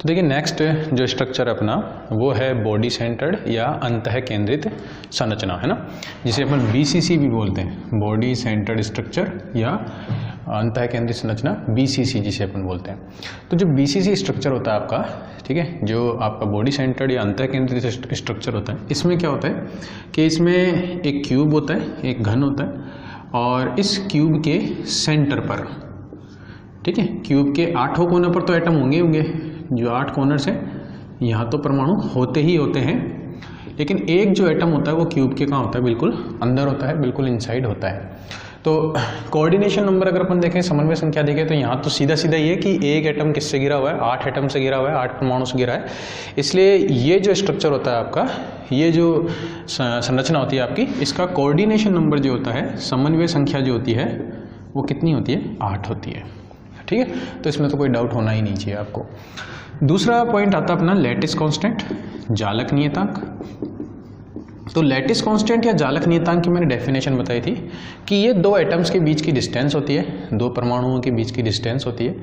तो देखिए नेक्स्ट जो स्ट्रक्चर अपना वो है बॉडी सेंटर्ड या अंतः केंद्रित संरचना, है ना, जिसे अपन BCC भी बोलते हैं, बॉडी सेंटर्ड स्ट्रक्चर या अंतः केंद्रित संरचना, BCC जिसे अपन बोलते हैं। तो जो BCC स्ट्रक्चर होता है आपका, ठीक है, जो आपका बॉडी सेंटर्ड या अंतः केंद्रित स्ट्रक्चर होता है, इसमें क्या होता है कि इसमें एक क्यूब होता है, एक घन होता है, और इस क्यूब के सेंटर पर, ठीक है, क्यूब के 8 कोनों पर तो एटम होंगे होंगे, जो 8 कॉर्नर्स हैं यहाँ तो परमाणु होते ही होते हैं, लेकिन एक जो एटम होता है वो क्यूब के कहाँ होता है, बिल्कुल अंदर होता है, बिल्कुल इनसाइड होता है। तो कोऑर्डिनेशन नंबर अगर अपन देखें, समन्वय संख्या देखें, तो यहाँ तो सीधा सीधा ये कि एक एटम किससे गिरा हुआ है, 8 एटम से गिरा हुआ है, 8 परमाणु से गिरा है। इसलिए ये जो स्ट्रक्चर होता है आपका, ये जो संरचना होती है आपकी, इसका कोऑर्डिनेशन नंबर जो होता है, समन्वय संख्या जो होती है वो कितनी होती है, 8 होती है, ठीक है। तो इसमें तो कोई डाउट होना ही नहीं चाहिए आपको। दूसरा पॉइंट आता है अपना लैटिस कांस्टेंट, जालक नियतांक। तो लैटिस कांस्टेंट या जालक नियतांक की मैंने डेफिनेशन बताई थी कि ये दो एटम्स के बीच की डिस्टेंस होती है, दो परमाणुओं के बीच की डिस्टेंस होती है,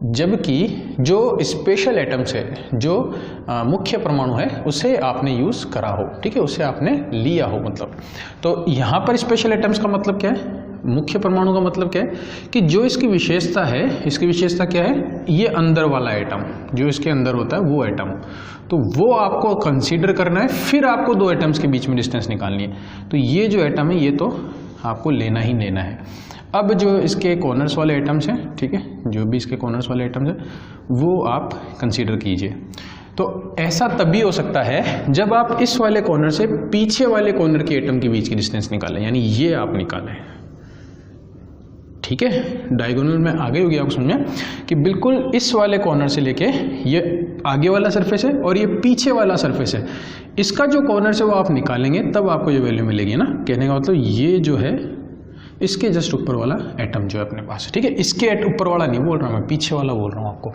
जबकि जो स्पेशल एटम्स है, जो मुख्य परमाणु है, उसे आपने यूज़ करा हो, ठीक है, उसे आपने लिया हो मतलब। तो यहाँ पर स्पेशल एटम्स का मतलब क्या है, मुख्य परमाणु का मतलब क्या है कि जो इसकी विशेषता है, इसकी विशेषता क्या है, ये अंदर वाला एटम, जो इसके अंदर होता है वो एटम, तो वो आपको कंसीडर करना है, फिर आपको दो एटम्स के बीच में डिस्टेंस निकालनी है। तो ये जो एटम है ये तो आपको लेना ही लेना है। अब जो इसके कॉर्नर्स वाले एटम्स हैं, ठीक है, जो भी इसके कॉर्नर्स वाले एटम्स हैं वो आप कंसीडर कीजिए। तो ऐसा तभी हो सकता है जब आप इस वाले कॉर्नर से पीछे वाले कॉर्नर के एटम के बीच की डिस्टेंस निकालें, यानी ये आप निकालें, ठीक है। डायगोनल में आगे होगी आपको समझ में कि बिल्कुल इस वाले कॉर्नर से लेके ये आगे वाला सरफेस है और ये पीछे वाला सरफेस है, इसका जो कॉर्नर है वो आप निकालेंगे, तब आपको ये वैल्यू मिलेगी ना। कहने का मतलब ये जो है इसके जस्ट ऊपर वाला एटम जो है अपने पास, ठीक है, इसके ऊपर वाला नहीं बोल रहा मैं, पीछे वाला बोल रहा हूँ आपको।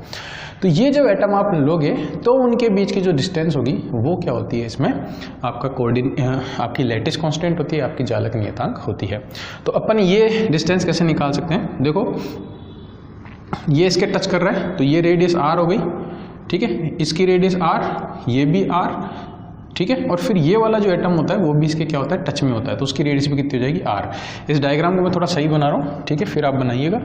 तो ये जब एटम आप लोगे तो उनके बीच की जो डिस्टेंस होगी वो क्या होती है, इसमें आपका आपकी लैटिस कांस्टेंट होती है, आपकी जालक नियतांक होती है। तो अपन ये डिस्टेंस कैसे निकाल सकते हैं, देखो ये इसके टच कर रहा है तो ये रेडियस r हो गई, ठीक है, इसकी रेडियस r, ये भी r, ठीक है, और फिर ये वाला जो एटम होता है वो भी इसके क्या होता है, टच में होता है, तो उसकी रेडियस भी कितनी हो जाएगी, r। इस डायग्राम को मैं थोड़ा सही बना रहा हूँ, ठीक है, फिर आप बनाइएगा।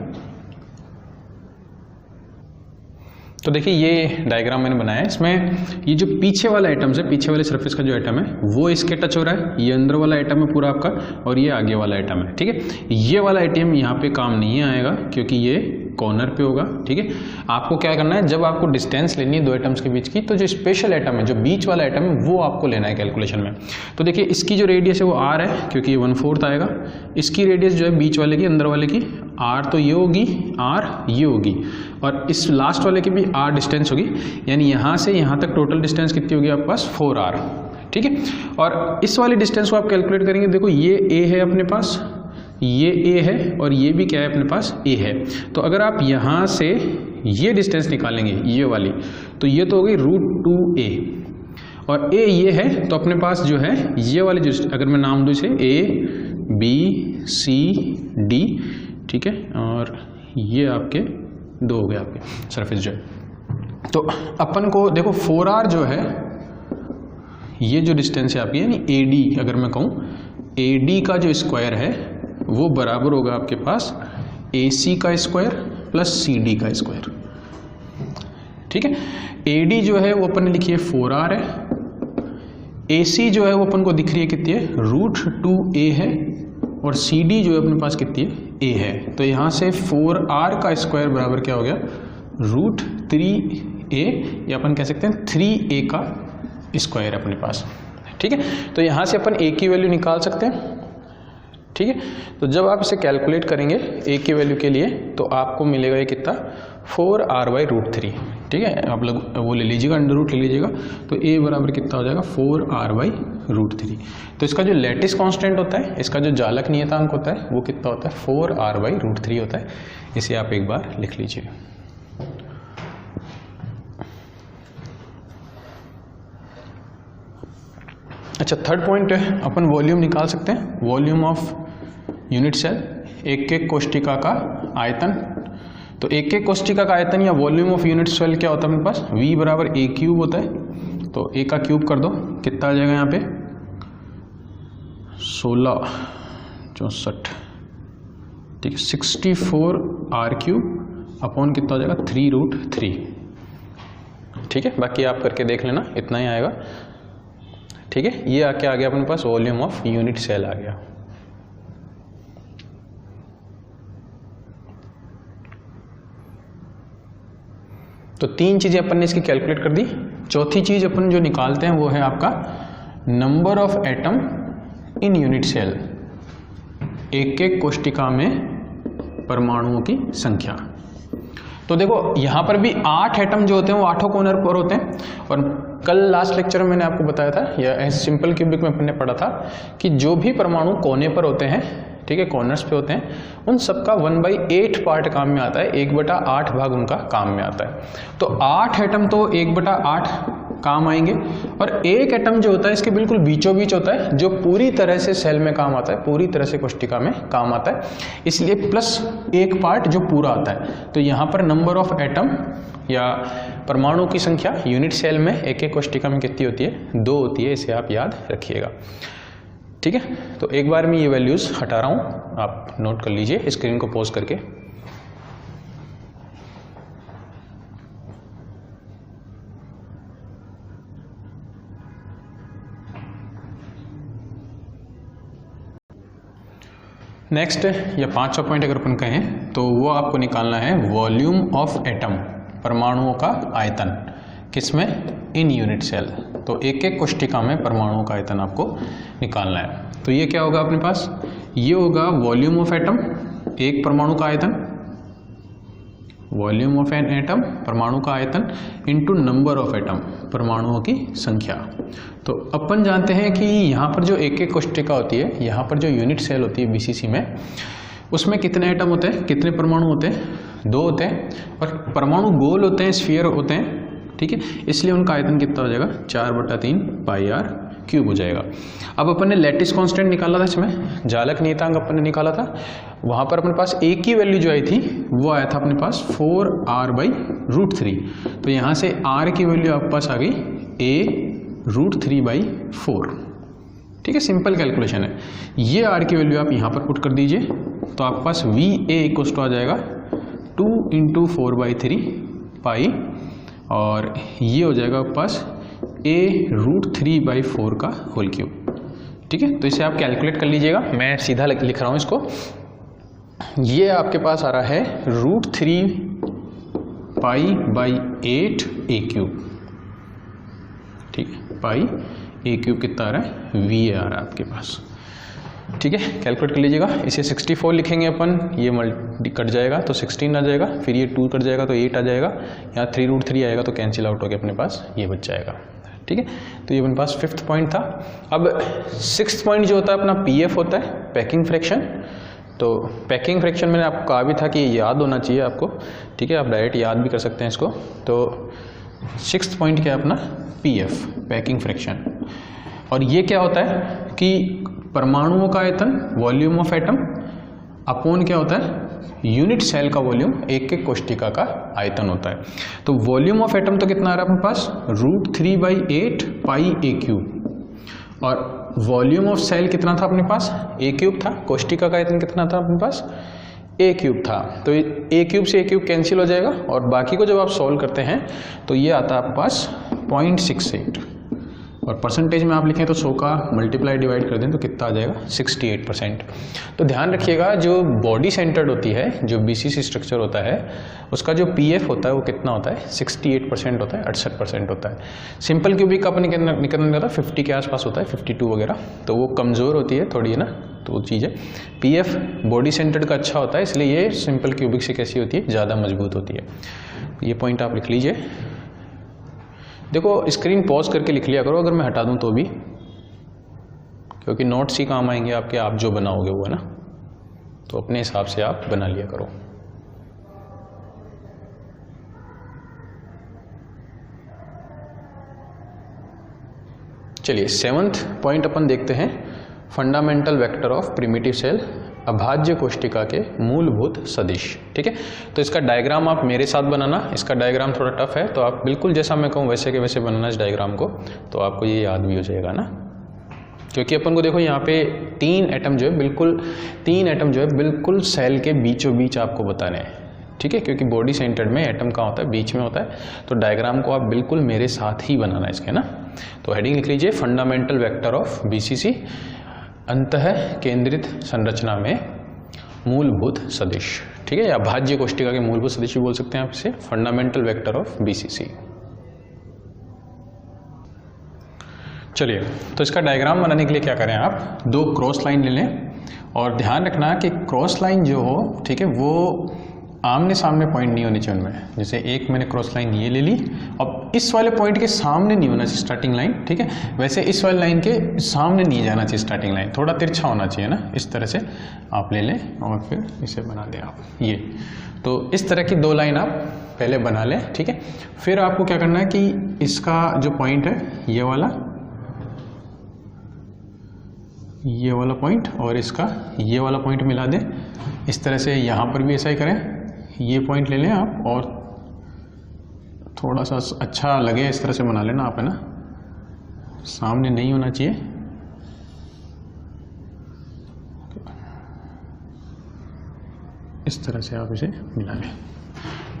तो देखिए ये डायग्राम मैंने बनाया है, इसमें ये जो पीछे वाला एटम है, पीछे वाले सरफेस का जो एटम है वो इसके टच हो रहा है, ये अंदर वाला एटम है पूरा आपका, और ये आगे वाला एटम है, ठीक है। ये वाला एटम यहाँ पे काम नहीं आएगा क्योंकि ये कॉर्नर पे होगा, ठीक है। आपको क्या करना है, जब आपको डिस्टेंस लेनी है दो एटम्स के बीच की, तो जो स्पेशल एटम है, जो बीच वाला एटम है, वो आपको लेना है कैलकुलेशन में। तो देखिए इसकी जो रेडियस है वो r है, क्योंकि ये 1/4 आएगा। इसकी रेडियस जो है बीच वाले की, अंदर वाले की, r तो ये होगी, r ये होगी, और इस लास्ट वाले की भी r डिस्टेंस होगी, यानी यहाँ से यहाँ तक टोटल डिस्टेंस कितनी होगी आपके पास, 4r, ठीक है। और इस वाली डिस्टेंस को आप कैलकुलेट करेंगे, देखो ये a है अपने पास, ये a है, और ये भी क्या है अपने पास, a है। तो अगर आप यहाँ से ये डिस्टेंस निकालेंगे, ये वाली, तो ये तो हो गई √2a, और a ये है, तो अपने पास जो है ये वाली जो, अगर मैं नाम दूँ इसे a b c d, ठीक है, और ये आपके दो हो गए आपके सरफेस जो है। तो अपन को देखो 4r जो है, ये जो डिस्टेंस है आपकी, यानी AD, अगर मैं कहूँ AD का जो स्क्वायर है वो बराबर होगा आपके पास AC का स्क्वायर प्लस CD का स्क्वायर, ठीक है। AD जो है वो अपन ने लिखी है 4r है, AC जो है वो अपन को दिख रही है कितनी है, √2a है, और CD जो है अपने पास कितनी है, a है। तो यहाँ से 4r का स्क्वायर बराबर क्या हो गया, √3a, या अपन कह सकते हैं 3a का स्क्वायर अपने पास, ठीक है। तो यहाँ से अपन a की वैल्यू निकाल सकते हैं, ठीक है। तो जब आप इसे कैलकुलेट करेंगे a की वैल्यू के लिए, तो आपको मिलेगा ये कितना, 4r/√3, ठीक है। आप लोग वो ले लीजिएगा, अंडर रूट ले लीजिएगा, तो a बराबर कितना हो जाएगा, 4r/√3। तो इसका जो लैटिस कांस्टेंट होता है, इसका जो जालक नियतांक होता है वो कितना होता है, 4r/√3 होता है। इसे आप एक बार लिख लीजिए। अच्छा, थर्ड पॉइंट है, अपन वॉल्यूम निकाल सकते हैं, वॉल्यूम ऑफ यूनिट सेल, एक एक कोशिका का आयतन। तो एक एक कोष्टिका का आयतन या वॉल्यूम ऑफ यूनिट सेल क्या होता है अपने पास, V बराबर A क्यूब होता है। तो A का क्यूब कर दो, कितना आ जाएगा यहाँ पे 16 ठीक है, 64 R क्यूब अपॉन कितना हो जाएगा 3√3। ठीक है, बाकी आप करके देख लेना, इतना ही आएगा। ठीक है, ये क्या आ गया अपने पास, वॉल्यूम ऑफ यूनिट सेल आ गया। तो तीन चीजें अपन ने इसकी कैलकुलेट कर दी। चौथी चीज अपन जो निकालते हैं वो है आपका number of atom in unit cell, एक एक कोष्टिका में परमाणुओं की संख्या। तो देखो यहाँ पर भी 8 एटम जो होते हैं वो 8 कॉर्नर पर होते हैं। और कल लास्ट लेक्चर में मैंने आपको बताया था, या सिंपल क्यूबिक में अपन ने पढ़ा था कि जो भी परमाणु कोने पर होते हैं, ठीक है, कॉर्नर्स पे होते हैं, उन सबका 1/8 पार्ट काम में आता है, 1/8 भाग उनका काम में आता है। तो 8 एटम तो 1/8 काम आएंगे, और एक एटम जो होता है इसके बिल्कुल बीचों बीच होता है, जो पूरी तरह से सेल में काम आता है, पूरी तरह से कोष्टिका में काम आता है, इसलिए प्लस एक पार्ट जो पूरा आता है। तो यहाँ पर नंबर ऑफ एटम या परमाणु की संख्या यूनिट सेल में एक एक कोष्टिका में कितनी होती है, 2 होती है, इसे आप याद रखिएगा। ठीक है, तो एक बार मैं ये वैल्यूज हटा रहा हूँ, आप नोट कर लीजिए स्क्रीन को पॉज करके। नेक्स्ट या 5वां पॉइंट अगर अपन कहें तो वो आपको निकालना है वॉल्यूम ऑफ एटम, परमाणुओं का आयतन, किसमें, इन यूनिट सेल। तो एक एक कोष्टिका में परमाणुओं का आयतन आपको निकालना है। तो ये क्या होगा अपने पास, ये होगा वॉल्यूम ऑफ एटम, एक परमाणु का आयतन, वॉल्यूम ऑफ एन एटम परमाणु का आयतन, इनटू नंबर ऑफ एटम परमाणुओं की संख्या। तो अपन जानते हैं कि यहाँ पर जो एक एक कोष्टिका होती है, यहाँ पर जो यूनिट सेल होती है BCC में, उसमें कितने एटम होते हैं, कितने परमाणु होते हैं, 2 होते हैं, और परमाणु गोल होते हैं, स्फीयर होते हैं। ठीक है, इसलिए उनका आयतन कितना हो जाएगा, 4/3 πr क्यूब हो जाएगा। अब अपन ने लैटिस कांस्टेंट निकाला था, इसमें जालक नियतांक अपन ने निकाला था, वहां पर अपने पास एक ही वैल्यू जो आई थी वो आया था अपने पास 4r/√3। तो यहां से r की वैल्यू आपके पास आ गई a√3/4। ठीक है, सिंपल कैलकुलेशन है। ये r की वैल्यू आप यहां पर पुट कर दीजिए, तो आपके पास VA इक्वल आ जाएगा 2 × 4/3 पाई, और ये हो जाएगा आपके पास a√3/4 का होल क्यूब। ठीक है, तो इसे आप कैलकुलेट कर लीजिएगा, मैं सीधा लिख रहा हूं इसको। ये आपके पास आ रहा है √3π/8 a³। ठीक है, पाई a³ कितना आ रहा है, VA आ रहा है आपके पास। ठीक है, कैलकुलेट कर लीजिएगा। इसे 64 लिखेंगे अपन, ये मल्टी कट जाएगा तो 16 आ जाएगा, फिर ये 2 कट जाएगा तो 8 आ जाएगा, यहाँ 3√3 आएगा तो कैंसिल आउट हो गया अपने पास, ये बच जाएगा। ठीक है, तो ये अपने पास 5th पॉइंट था। अब 6th पॉइंट जो होता है अपना PF होता है, पैकिंग फ्रैक्शन। तो पैकिंग फ्रैक्शन मैंने आपको कहा भी था कि याद होना चाहिए आपको। ठीक है, आप डायरेक्ट याद भी कर सकते हैं इसको। तो 6th पॉइंट क्या है अपना, PF, पैकिंग फ्रैक्शन। और ये क्या होता है कि परमाणुओं का आयतन, वॉल्यूम ऑफ एटम, अपॉन क्या होता है, यूनिट सेल का वॉल्यूम, एक एक कोष्टिका का आयतन होता है। तो वॉल्यूम ऑफ एटम तो कितना आ रहा है अपने पास, √3/8 पाई a³, और वॉल्यूम ऑफ सेल कितना था अपने पास, a³ था। कोष्टिका का आयतन कितना था अपने पास, a³ था। तो a³ से a³ कैंसिल हो जाएगा, और बाकी को जब आप सॉल्व करते हैं तो ये आता है आपके पास 0.68, और परसेंटेज में आप लिखें तो 100 का मल्टीप्लाई डिवाइड कर दें तो कितना आ जाएगा, 68%। तो ध्यान रखिएगा, जो बॉडी सेंटर्ड होती है, जो BCC स्ट्रक्चर होता है, उसका जो PF होता है वो कितना होता है, 68% होता है, 68% होता है। सिंपल क्यूबिक का अपन निकलने का 50 के आसपास होता है, 52 वगैरह, तो वो कमज़ोर होती है थोड़ी, है ना, तो वो चीज़ है। PF बॉडी सेंटर्ड का अच्छा होता है, इसलिए ये सिंपल क्यूबिक से कैसी होती है, ज़्यादा मजबूत होती है। ये पॉइंट आप लिख लीजिए। देखो स्क्रीन पॉज करके लिख लिया करो, अगर मैं हटा दूं तो भी, क्योंकि नोट्स ही काम आएंगे आपके, आप जो बनाओगे वो, है ना, तो अपने हिसाब से आप बना लिया करो। चलिए 7th पॉइंट अपन देखते हैं, fundamental vector of primitive cell अभाज्य कोष्टिका के मूलभूत सदिश। ठीक है, तो इसका डायग्राम आप मेरे साथ बनाना, इसका डायग्राम थोड़ा टफ है, तो आप बिल्कुल जैसा मैं कहूँ वैसे के वैसे बनाना इस डायग्राम को, तो आपको ये याद भी हो जाएगा ना। क्योंकि अपन को देखो यहाँ पे 3 एटम जो है बिल्कुल सेल के बीचों बीच आपको बताने हैं। ठीक है, क्योंकि बॉडी सेंटर्ड में एटम कहाँ होता है, बीच में होता है, तो डायग्राम को आप बिल्कुल मेरे साथ ही बनाना है इसके ना। तो हेडिंग लिख लीजिए, फंडामेंटल वेक्टर ऑफ बीसीसी, अंतः केंद्रित संरचना में मूलभूत सदिश। ठीक है, या अभाज्य कोष्टिका के मूलभूत सदिश भी बोल सकते हैं आप इसे, फंडामेंटल वेक्टर ऑफ बीसीसी। चलिए, तो इसका डायग्राम बनाने के लिए क्या करें, आप 2 क्रॉस लाइन ले लें, और ध्यान रखना कि क्रॉस लाइन जो हो, ठीक है, वो आमने सामने पॉइंट नहीं होनी चाहिए उनमें। जैसे एक मैंने क्रॉस लाइन ये ले ली, अब इस वाले पॉइंट के सामने नहीं होना चाहिए स्टार्टिंग लाइन। ठीक है, वैसे इस वाले लाइन के सामने नहीं जाना चाहिए स्टार्टिंग लाइन, थोड़ा तिरछा होना चाहिए ना। इस तरह से आप ले लें और फिर इसे बना दें आप ये। तो इस तरह की 2 लाइन आप पहले बना लें। ठीक है, फिर आपको क्या करना है कि इसका जो पॉइंट है ये वाला पॉइंट और इसका ये वाला पॉइंट मिला दें। इस तरह से यहाँ पर भी ऐसा ही करें, ये पॉइंट ले लें आप और थोड़ा सा अच्छा लगे इस तरह से बना लेना आप, है ना, सामने नहीं होना चाहिए। इस तरह से आप इसे मिला लें।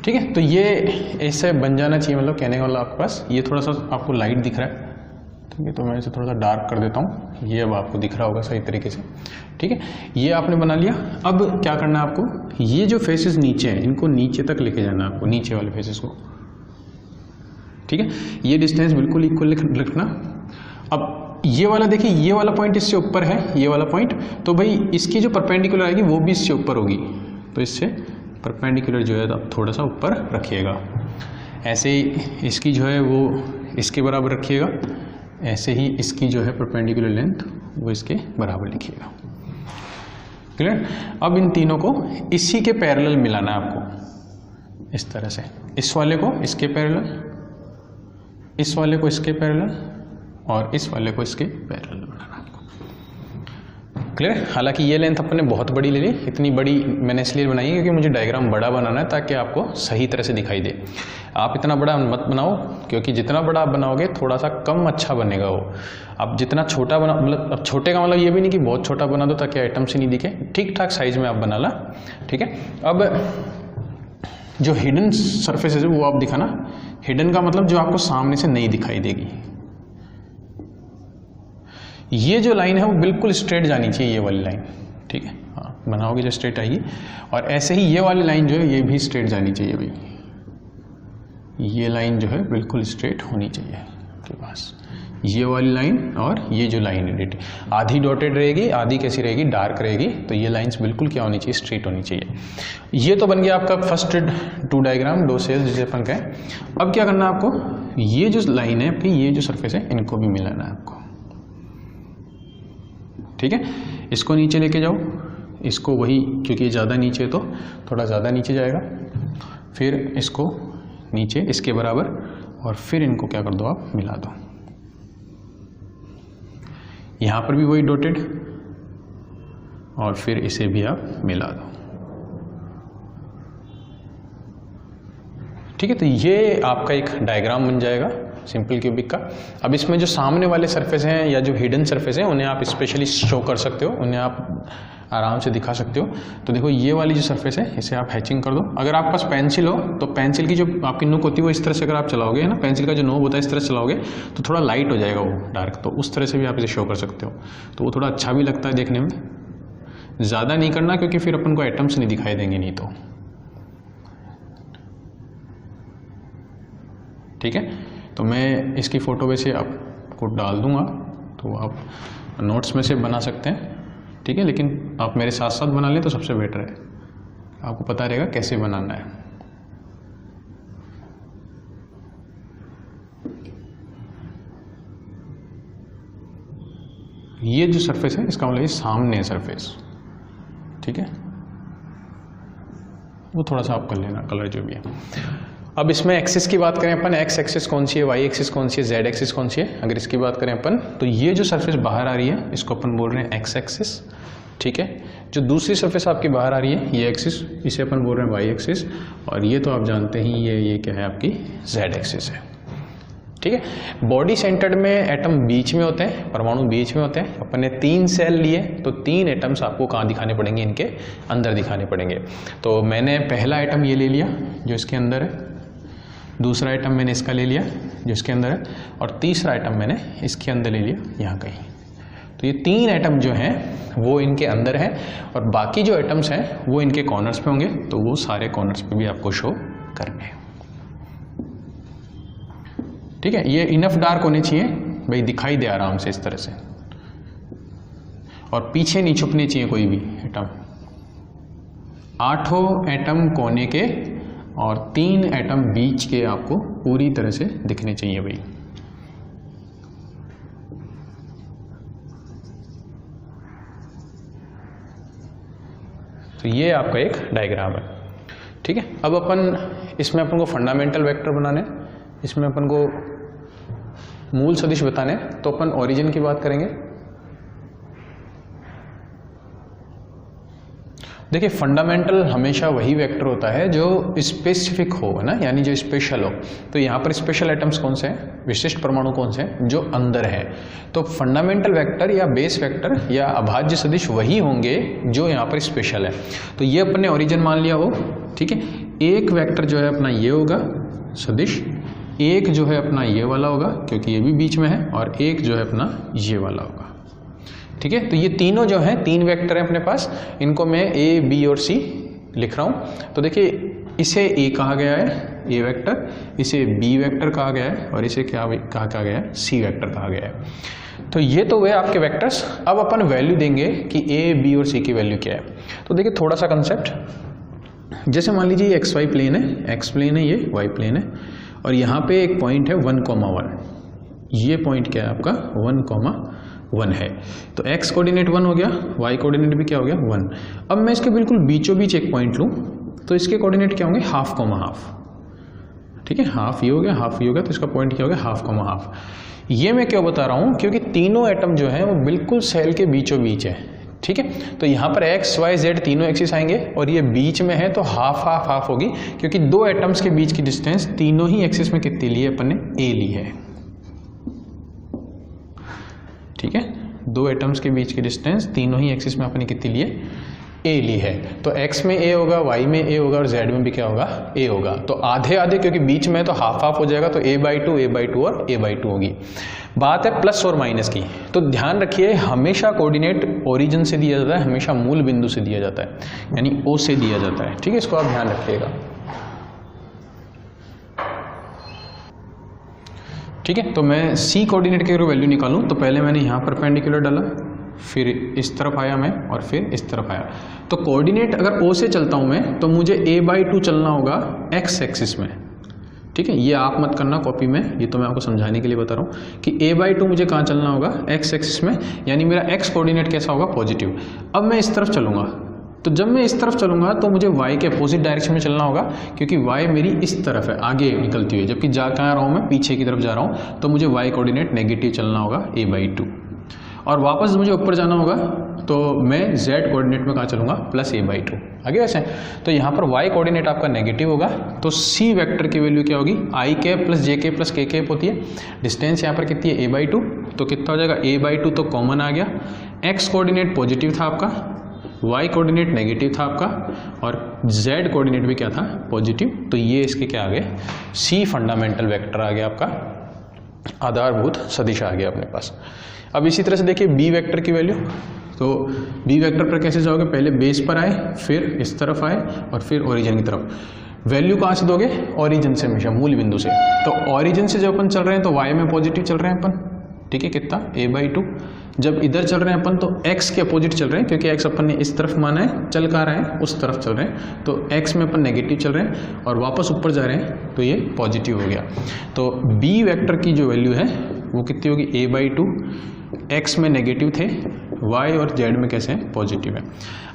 ठीक है, तो ये ऐसे बन जाना चाहिए, मतलब कहने वाला आपके पास। ये थोड़ा सा आपको लाइट दिख रहा है, ठीक है, तो मैं इसे थोड़ा सा डार्क कर देता हूँ, ये अब आपको दिख रहा होगा सही तरीके से। ठीक है, ये आपने बना लिया। अब क्या करना है आपको, ये जो फेसेस नीचे हैं इनको नीचे तक लेके जाना है आपको, नीचे वाले फेसेस को। ठीक है, ये डिस्टेंस बिल्कुल इक्वल रखना। अब ये वाला देखिए, ये वाला पॉइंट इससे ऊपर है, ये वाला पॉइंट, तो भाई इसकी जो परपेंडिकुलर आएगी वो भी इससे ऊपर होगी, तो इससे परपेंडिकुलर जो है आप थोड़ा सा ऊपर रखिएगा। ऐसे ही इसकी जो है वो इसके बराबर रखिएगा, ऐसे ही इसकी जो है परपेंडिकुलर लेंथ वो इसके बराबर लिखिएगा। क्लियर। अब इन तीनों को इसी के पैरेलल मिलाना है आपको, इस तरह से, इस वाले को इसके पैरेलल, इस वाले को इसके पैरेलल और इस वाले को इसके पैरेलल बनाना आपको। क्लियर। हालांकि ये लेंथ अपने बहुत बड़ी ले ली, इतनी बड़ी मैंने इसलिए बनाई है क्योंकि मुझे डायग्राम बड़ा बनाना है ताकि आपको सही तरह से दिखाई दे। आप इतना बड़ा मत बनाओ, क्योंकि जितना बड़ा आप बनाओगे थोड़ा सा कम अच्छा बनेगा वो। आप जितना छोटा बना, मतलब अब छोटे का मतलब ये भी नहीं कि बहुत छोटा बना दो ताकि आइटम से नहीं दिखे, ठीक ठाक साइज में आप बना ला। ठीक है, अब जो हिडन सरफेसेस है वो आप दिखाना। हिडन का मतलब जो आपको सामने से नहीं दिखाई देगी। ये जो लाइन है वो बिल्कुल स्ट्रेट जानी चाहिए, ये वाली लाइन। ठीक है, हाँ, बनाओगे जो स्ट्रेट आएगी। और ऐसे ही ये वाली लाइन जो है ये भी स्ट्रेट जानी चाहिए भाई, ये लाइन जो है बिल्कुल स्ट्रेट होनी चाहिए आपके पास। ये वाली लाइन और ये जो लाइन है आधी डॉटेड रहेगी, आधी कैसी रहेगी, डार्क रहेगी। तो ये लाइंस बिल्कुल क्या होनी चाहिए, स्ट्रेट होनी चाहिए। ये तो बन गया आपका फर्स्ट 2 डायग्राम, 2 सेल्स जिसे अपन कहें। अब क्या करना है आपको, ये जो लाइन है आपकी, ये जो सरफेस है, इनको भी मिलाना है आपको। ठीक है, इसको नीचे लेके जाओ, इसको वही, क्योंकि ये ज़्यादा नीचे है तो थोड़ा ज़्यादा नीचे जाएगा, फिर इसको नीचे इसके बराबर, और फिर इनको क्या कर दो आप, मिला दो। यहाँ पर भी वही डॉटेड, और फिर इसे भी आप मिला दो। ठीक है, तो ये आपका एक डायग्राम बन जाएगा सिंपल क्यूबिक का। अब इसमें जो सामने वाले सरफेस हैं या जो हिडन सरफेस हैं उन्हें आप स्पेशली शो कर सकते हो, उन्हें आप आराम से दिखा सकते हो। तो देखो ये वाली जो सरफेस है इसे आप हैचिंग कर दो। अगर आपके पास पेंसिल हो तो पेंसिल की जो आपकी नोक होती है वो इस तरह से अगर आप चलाओगे, है ना, पेंसिल का जो नोब होता है इस तरह से चलाओगे तो थोड़ा लाइट हो जाएगा वो डार्क, तो उस तरह से भी आप इसे शो कर सकते हो। तो वो थोड़ा अच्छा भी लगता है देखने में। ज़्यादा नहीं करना क्योंकि फिर अपन को आइटम्स नहीं दिखाई देंगे नहीं तो। ठीक है, तो मैं इसकी फ़ोटो वैसे आपको डाल दूंगा, तो आप नोट्स में से बना सकते हैं। ठीक है, लेकिन आप मेरे साथ साथ बना लें तो सबसे बेटर है, आपको पता रहेगा कैसे बनाना है। ये जो सरफेस है इसका मतलब ये सामने है सरफेस। ठीक है, वो थोड़ा सा आप कर लेना कलर जो भी है। अब इसमें एक्सिस की बात करें अपन, एक्स एक्सिस कौन सी है, वाई एक्सिस कौन सी है, जेड एक्सिस कौन सी है। अगर इसकी बात करें अपन तो ये जो सरफेस बाहर आ रही है इसको अपन बोल रहे हैं एक्स एक्सिस, ठीक है। जो दूसरी सरफेस आपकी बाहर आ रही है ये एक्सिस, इसे अपन बोल रहे हैं वाई एक्सिस, और ये तो आप जानते ही ये क्या है आपकी जेड एक्सिस है, ठीक है। बॉडी सेंटर्ड में एटम बीच में होते हैं, परमाणु बीच में होते हैं। अपन ने 3 सेल लिए तो 3 एटम्स आपको कहाँ दिखाने पड़ेंगे, इनके अंदर दिखाने पड़ेंगे। तो मैंने पहला एटम ये ले लिया जो इसके अंदर है, दूसरा आइटम मैंने इसका ले लिया जो इसके अंदर है, और तीसरा आइटम मैंने इसके अंदर ले लिया यहाँ कहीं। तो ये 3 एटम जो हैं वो इनके अंदर हैं, और बाकी जो एटम्स हैं वो इनके कॉर्नर्स पे होंगे, तो वो सारे कॉर्नर्स पे भी आपको शो करने हैं, ठीक है। ये इनफ डार्क होने चाहिए भाई, दिखाई दे आराम से इस तरह से, और पीछे नहीं छुपने चाहिए कोई भी एटम। 8 एटम कोने के और 3 एटम बीच के आपको पूरी तरह से दिखने चाहिए भाई। तो ये आपका एक डायग्राम है, ठीक है। अब इसमें अपन को फंडामेंटल वेक्टर बनाने, इसमें अपन को मूल सदिश बताने, तो अपन ओरिजिन की बात करेंगे। देखिए फंडामेंटल हमेशा वही वेक्टर होता है जो स्पेसिफिक हो, है ना, यानी जो स्पेशल हो। तो यहाँ पर स्पेशल एटम्स कौन से हैं, विशिष्ट परमाणु कौन से हैं, जो अंदर है। तो फंडामेंटल वेक्टर या बेस वेक्टर या अभाज्य सदिश वही होंगे जो यहाँ पर स्पेशल है। तो ये अपने ओरिजिन मान लिया हो, ठीक है। एक वेक्टर जो है अपना ये होगा सदिश, एक जो है अपना ये वाला होगा क्योंकि ये भी बीच में है, और एक जो है अपना ये वाला होगा, ठीक है। तो ये तीनों जो हैं 3 वेक्टर हैं अपने पास, इनको मैं ए बी और सी लिख रहा हूँ। तो देखिए इसे ए कहा गया है, ए वेक्टर, इसे बी वेक्टर कहा गया है, और इसे क्या कहा गया है, सी वेक्टर कहा गया है। तो ये तो हुए आपके वेक्टर्स। अब अपन वैल्यू देंगे कि ए बी और सी की वैल्यू क्या है। तो देखिए थोड़ा सा कंसेप्ट, जैसे मान लीजिए एक्स वाई प्लेन है, एक्स प्लेन है, ये वाई प्लेन है, और यहाँ पे एक पॉइंट है 1,1। ये पॉइंट क्या है आपका 1,1 है। तो x कोऑर्डिनेट 1 हो गया, y कोऑर्डिनेट भी क्या हो गया 1। अब मैं इसके बिल्कुल बीचों बीच एक पॉइंट लूँ तो इसके कोऑर्डिनेट क्या होंगे, 1/2, ठीक है। हाफ ये हो गया, हाफ ये हो गया, तो इसका पॉइंट क्या हो गया 1/2। ये मैं क्यों बता रहा हूँ, क्योंकि तीनों एटम जो है वो बिल्कुल सेल के बीचों बीच है, ठीक है। तो यहाँ पर x y z तीनों एक्सिस आएंगे, और ये बीच में है तो हाफ होगी, क्योंकि 2 एटम्स के बीच की डिस्टेंस तीनों ही एक्सिस में कितनी ली है अपन ने, a ली है, ठीक है। 2 एटम्स के बीच की डिस्टेंस तीनों ही एक्सिस में अपनी कितनी ली है, a ली है। तो x में a होगा, y में a होगा, और z में भी क्या होगा, a होगा। तो आधे आधे, क्योंकि बीच में तो हाफ हो जाएगा, तो a/2 और a/2 होगी। बात है प्लस और माइनस की, तो ध्यान रखिए हमेशा कोऑर्डिनेट ओरिजिन से दिया जाता है, हमेशा मूल बिंदु से दिया जाता है, यानी O से दिया जाता है, ठीक है। इसको आप ध्यान रखिएगा, ठीक है। तो मैं C कोऑर्डिनेट की अगर वैल्यू निकालूं तो पहले मैंने यहाँ परपेंडिकुलर डाला, फिर इस तरफ आया मैं, और फिर इस तरफ आया। तो कोऑर्डिनेट अगर O से चलता हूँ मैं, तो मुझे a/2 चलना होगा x एक्सिस में, ठीक है। ये आप मत करना कॉपी में, ये तो मैं आपको समझाने के लिए बता रहा हूँ कि a/2 मुझे कहाँ चलना होगा, x एक्सिस में, यानी मेरा x कोऑर्डिनेट कैसा होगा, पॉजिटिव। अब मैं इस तरफ चलूँगा, तो जब मैं इस तरफ चलूँगा तो मुझे y के अपोजिट डायरेक्शन में चलना होगा, क्योंकि y मेरी इस तरफ है आगे निकलती हुई, जबकि जा कहाँ रहा हूँ मैं, पीछे की तरफ जा रहा हूँ। तो मुझे y कोऑर्डिनेट नेगेटिव चलना होगा a/2, और वापस मुझे ऊपर जाना होगा तो मैं z कोऑर्डिनेट में कहाँ चलूँगा, प्लस a/2, आगे वैसे। तो यहाँ पर y कोऑर्डिनेट आपका नेगेटिव होगा, तो c वेक्टर की वैल्यू क्या होगी, i cap plus j cap plus k cap होती है। डिस्टेंस यहाँ पर कितनी है, a/2, तो कितना हो जाएगा, a/2 तो कॉमन आ गया। x कोऑर्डिनेट पॉजिटिव था आपका, y कोऑर्डिनेट नेगेटिव था आपका, और z कोऑर्डिनेट भी क्या था, पॉजिटिव। तो ये इसके क्या आ गए, c फंडामेंटल वेक्टर आ गया आपका, आधारभूत सदिश आ गया अपने पास। अब इसी तरह से देखिए b वेक्टर की वैल्यू, तो b वेक्टर पर कैसे जाओगे, पहले बेस पर आए, फिर इस तरफ आए, और फिर ओरिजिन की तरफ। वैल्यू कहाँ से दोगे, ओरिजिन से, हमेशा मूल बिंदु से। तो ओरिजिन से जब अपन चल रहे हैं तो y में पॉजिटिव चल रहे हैं अपन, ठीक है, कितना, a/2। जब इधर चल रहे हैं अपन तो x के अपोजिट चल रहे हैं, क्योंकि x अपन ने इस तरफ माना है, चल कहाँ रहे हैं, उस तरफ चल रहे हैं। तो x में अपन नेगेटिव चल रहे हैं, और वापस ऊपर जा रहे हैं, तो ये पॉजिटिव हो गया। तो b वेक्टर की जो वैल्यू है वो कितनी होगी, a/2। x में नेगेटिव थे, y और z में कैसे हैं, पॉजिटिव है।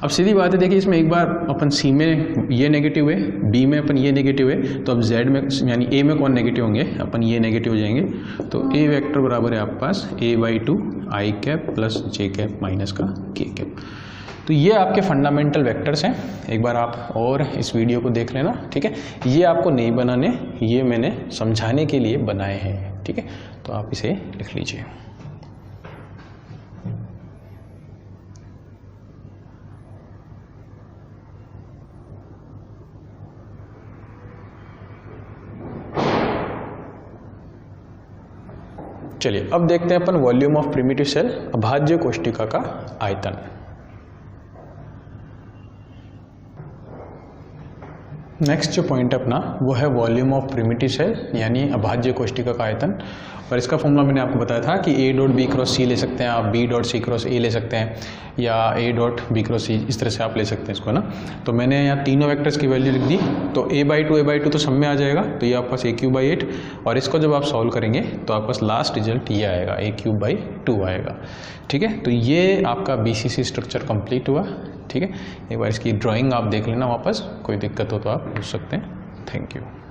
अब सीधी बात है, देखिए इसमें एक बार अपन c में ये नेगेटिव है, b में अपन ये नेगेटिव है, तो अब z में यानी a में कौन नेगेटिव होंगे, अपन ये नेगेटिव हो जाएंगे। तो a वेक्टर बराबर है आपके पास a/2 i cap plus j cap minus का k कैप। तो ये आपके फंडामेंटल वेक्टर्स हैं, एक बार आप और इस वीडियो को देख लेना, ठीक है। ये आपको नहीं बनाने, ये मैंने समझाने के लिए बनाए हैं, ठीक है। तो आप इसे लिख लीजिए। चलिए अब देखते हैं अपन वॉल्यूम ऑफ प्रिमिटिव सेल, अभाज्य कोशिका का आयतन। नेक्स्ट जो पॉइंट है अपना वो है वॉल्यूम ऑफ प्रिमिटिव सेल यानी अभाज्य कोशिका का आयतन। और इसका फॉर्मूला मैंने आपको बताया था कि A dot B cross C ले सकते हैं आप, B dot C cross A ले सकते हैं, या A dot B cross C, इस तरह से आप ले सकते हैं इसको, ना। तो मैंने यहाँ तीनों वेक्टर्स की वैल्यू लिख दी, तो A/2 तो सब में आ जाएगा, तो ये आपके पास A³/8, और इसको जब आप सॉल्व करेंगे तो आपके पास लास्ट रिजल्ट ये आएगा, A³/2 आएगा, ठीक है। तो ये आपका BCC स्ट्रक्चर कंप्लीट हुआ, ठीक है। एक बार इसकी ड्राइंग आप देख लेना वापस, कोई दिक्कत हो तो आप पूछ सकते हैं। Thank you.